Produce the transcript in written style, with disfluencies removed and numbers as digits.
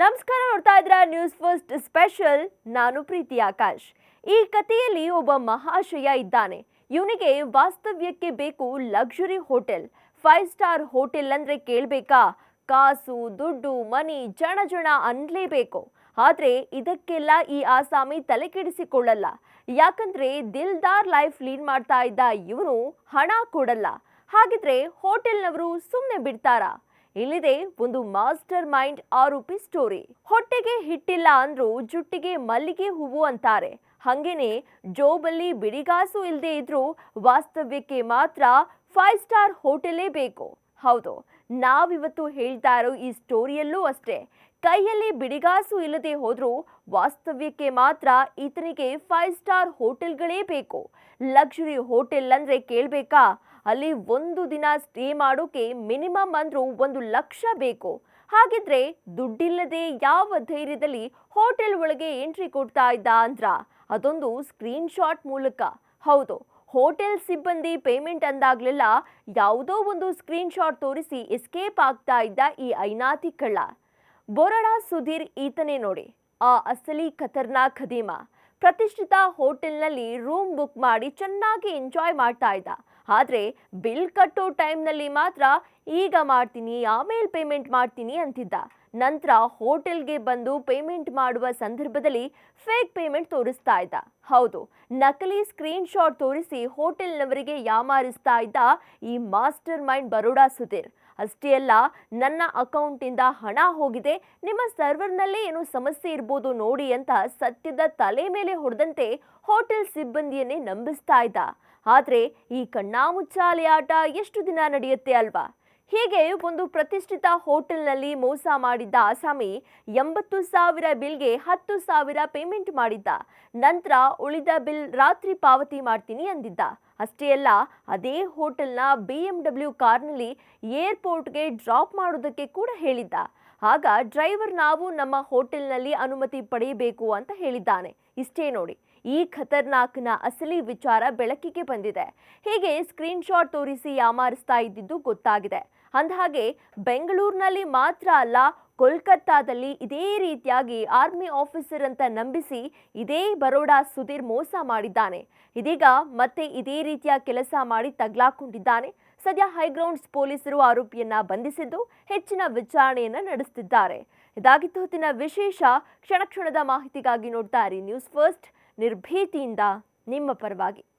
ನಮಸ್ಕಾರ, ನೋಡ್ತಾ ಇದ್ರ ನ್ಯೂಸ್ ಫಸ್ಟ್ ಸ್ಪೆಷಲ್. ನಾನು ಪ್ರೀತಿ ಆಕಾಶ್. ಈ ಕಥೆಯಲ್ಲಿ ಒಬ್ಬ ಮಹಾಶಯ ಇದ್ದಾನೆ. ಇವನಿಗೆ ವಾಸ್ತವ್ಯಕ್ಕೆ ಬೇಕು ಲಕ್ಸುರಿ ಹೋಟೆಲ್. 5 ಸ್ಟಾರ್ ಹೋಟೆಲ್ ಅಂದ್ರೆ ಕೇಳ್ಬೇಕಾ? ಕಾಸು, ದುಡ್ಡು, ಮನಿ ಜಣ ಜಣ ಅನ್ಲೇಬೇಕು. ಆದ್ರೆ ಇದಕ್ಕೆಲ್ಲ ಈ ಆಸಾಮಿ ತಲೆ ಕೆಡಿಸಿಕೊಳ್ಳಲ್ಲ. ಯಾಕಂದ್ರೆ ದಿಲ್ದಾರ್ ಲೈಫ್ ಲೀಡ್ ಮಾಡ್ತಾ ಇದ್ದ ಇವನು ಹಣ ಕೊಡಲ್ಲ. ಹಾಗಿದ್ರೆ ಹೋಟೆಲ್ನವರು ಸುಮ್ಮನೆ ಬಿಡ್ತಾರಾ? ಇಲ್ಲಿದೆ ಒಂದು ಮಾಸ್ಟರ್ ಮೈಂಡ್ ಆರೋಪಿ ಸ್ಟೋರಿ. ಹೊಟ್ಟೆಗೆ ಹಿಟ್ಟಿಲ್ಲ ಅಂದ್ರೂ ಜುಟ್ಟಿಗೆ ಮಲ್ಲಿಗೆ ಹೂವು ಅಂತಾರೆ. ಹಂಗೇನೆ ಜೋಬಲ್ಲಿ ಬಿಡಿಗಾಸು ಇಲ್ಲದೆ ಇದ್ರೂ ವಾಸ್ತವ್ಯಕ್ಕೆ ಮಾತ್ರ 5 ಸ್ಟಾರ್ ಹೋಟೆಲೇ ಬೇಕು. ಹೌದು, ನಾವಿವತ್ತು ಹೇಳ್ತಾ ಇರೋ ಈ ಸ್ಟೋರಿಯಲ್ಲೂ ಅಷ್ಟೇ. ಕೈಯಲ್ಲಿ ಬಿಡಿಗಾಸು ಇಲ್ಲದೆ ಹೋದ್ರೂ ವಾಸ್ತವ್ಯಕ್ಕೆ ಮಾತ್ರ ಈತನಿಗೆ 5 ಸ್ಟಾರ್ ಹೋಟೆಲ್ಗಳೇ ಬೇಕು. ಲಕ್ಸುರಿ ಹೋಟೆಲ್ ಅಂದ್ರೆ ಕೇಳ್ಬೇಕಾ? ಅಲ್ಲಿ ಒಂದು ದಿನ ಸ್ಟೇ ಮಾಡೋಕೆ ಮಿನಿಮಮ್ ಅಂದ್ರೂ 1 ಲಕ್ಷ ಬೇಕು. ಹಾಗಿದ್ರೆ ದುಡ್ಡಿಲ್ಲದೆ ಯಾವ ಧೈರ್ಯದಲ್ಲಿ ಹೋಟೆಲ್ ಒಳಗೆ ಎಂಟ್ರಿ ಕೊಡ್ತಾ ಇದ್ದ ಅಂದ್ರ ಅದೊಂದು ಸ್ಕ್ರೀನ್ ಶಾಟ್ ಮೂಲಕ. ಹೌದು, ಹೋಟೆಲ್ ಸಿಬ್ಬಂದಿ ಪೇಮೆಂಟ್ ಅಂದಾಗ್ಲೆಲ್ಲ ಯಾವುದೋ ಒಂದು ಸ್ಕ್ರೀನ್ ಶಾಟ್ ತೋರಿಸಿ ಎಸ್ಕೇಪ್ ಆಗ್ತಾ ಇದ್ದ ಈ ಐನಾತಿ ಕಳ್ಳ. ಬರೋಡಾ ಸುಧೀರ್ ಈತನೇ ನೋಡಿ, ಆ ಅಸಲಿ ಖತರ್ನಾಕ್ ಖದೀಮ. ಪ್ರತಿಷ್ಠಿತ ಹೋಟೆಲ್ನಲ್ಲಿ ರೂಮ್ ಬುಕ್ ಮಾಡಿ ಚೆನ್ನಾಗಿ ಎಂಜಾಯ್ ಮಾಡ್ತಾ ಇದ್ದ. ಆದ್ರೆ ಬಿಲ್ ಕಟ್ಟೋ ಟೈಮ್ನಲ್ಲಿ ಮಾತ್ರ ಈಗ ಮಾಡ್ತೀನಿ, ಆಮೇಲೆ ಪೇಮೆಂಟ್ ಮಾಡ್ತೀನಿ ಅಂತಿದ್ದ. ನಂತರ ಹೋಟೆಲ್ಗೆ ಬಂದು ಪೇಮೆಂಟ್ ಮಾಡುವ ಸಂದರ್ಭದಲ್ಲಿ ಫೇಕ್ ಪೇಮೆಂಟ್ ತೋರಿಸ್ತಾ ಇದ್ದ. ಹೌದು, ನಕಲಿ ಸ್ಕ್ರೀನ್ ಶಾಟ್ ತೋರಿಸಿ ಹೋಟೆಲ್ನವರಿಗೆ ಯಾಮಾರಿಸ್ತಾ ಇದ್ದ ಈ ಮಾಸ್ಟರ್ ಮೈಂಡ್ ಬರೋಡಾ ಸುಧೀರ್. ಅಷ್ಟೇ ಅಲ್ಲ, ನನ್ನ ಅಕೌಂಟಿಂದ ಹಣ ಹೋಗಿದೆ, ನಿಮ್ಮ ಸರ್ವರ್ನಲ್ಲೇ ಏನೋ ಸಮಸ್ಯೆ ಇರ್ಬೋದು ನೋಡಿ ಅಂತ ಸತ್ಯದ ತಲೆ ಮೇಲೆ ಹೊಡೆದಂತೆ ಹೋಟೆಲ್ ಸಿಬ್ಬಂದಿಯನ್ನೇ ನಂಬಿಸ್ತಾ ಇದ್ದ. ಆದ್ರೆ ಈ ಕಣ್ಣಾಮುಚ್ಚಾಲೆ ಆಟ ಎಷ್ಟು ದಿನ ನಡೆಯುತ್ತೆ ಅಲ್ವಾ? ಹೀಗೆ ಒಂದು ಪ್ರತಿಷ್ಠಿತ ಹೋಟೆಲ್ನಲ್ಲಿ ಮೋಸ ಮಾಡಿದ್ದ ಆಸಾಮಿ 80,000 ಬಿಲ್ಗೆ 10,000 ಪೇಮೆಂಟ್ ಮಾಡಿದ್ದ. ನಂತರ ಉಳಿದ ಬಿಲ್ ರಾತ್ರಿ ಪಾವತಿ ಮಾಡ್ತೀನಿ ಅಂದಿದ್ದ. ಅಷ್ಟೇ ಅಲ್ಲ, ಅದೇ ಹೋಟೆಲ್ನ BMW ಕಾರ್ನಲ್ಲಿ ಏರ್ಪೋರ್ಟ್ಗೆ ಡ್ರಾಪ್ ಮಾಡೋದಕ್ಕೆ ಕೂಡ ಹೇಳಿದ್ದ. ಆಗ ಡ್ರೈವರ್ ನಾವು ನಮ್ಮ ಹೋಟೆಲ್ನಲ್ಲಿ ಅನುಮತಿ ಪಡೆಯಬೇಕು ಅಂತ ಹೇಳಿದ್ದಾನೆ. ಇಷ್ಟೇ ನೋಡಿ, ಈ ಖತರ್ನಾಕ್ನ ಅಸಲಿ ವಿಚಾರ ಬೆಳಕಿಗೆ ಬಂದಿದೆ. ಹೀಗೆ ಸ್ಕ್ರೀನ್ ಶಾಟ್ ತೋರಿಸಿ ಯಾಮಾರಿಸ್ತಾ ಇದ್ದಿದ್ದು ಗೊತ್ತಾಗಿದೆ. ಅಂದಹಾಗೆ ಬೆಂಗಳೂರಿನಲ್ಲಿ ಮಾತ್ರ ಅಲ್ಲ, ಕೋಲ್ಕತ್ತಾದಲ್ಲಿ ಇದೇ ರೀತಿಯಾಗಿ ಆರ್ಮಿ ಆಫೀಸರ್ ಅಂತ ನಂಬಿಸಿ ಇದೇ ಬರೋಡಾ ಸುಧೀರ್ ಮೋಸ ಮಾಡಿದ್ದಾನೆ. ಇದೀಗ ಮತ್ತೆ ಇದೇ ರೀತಿಯ ಕೆಲಸ ಮಾಡಿ ತಗ್ಲಾಕೊಂಡಿದ್ದಾನೆ. ಸದ್ಯ ಹೈಗ್ರೌಂಡ್ಸ್ ಪೊಲೀಸರು ಆರೋಪಿಯನ್ನ ಬಂಧಿಸಿದ್ದು ಹೆಚ್ಚಿನ ವಿಚಾರಣೆಯನ್ನ ನಡೆಸುತ್ತಿದ್ದಾರೆ. ಇದಾಗಿತ್ತು ಹೊತ್ತಿನ ವಿಶೇಷ. ಕ್ಷಣ ಕ್ಷಣದ ಮಾಹಿತಿಗಾಗಿ ನೋಡ್ತಾ ಇರಿ ನ್ಯೂಸ್ ಫಸ್ಟ್, ನಿರ್ಭೀತಿಯಿಂದ ನಿಮ್ಮ ಪರವಾಗಿ.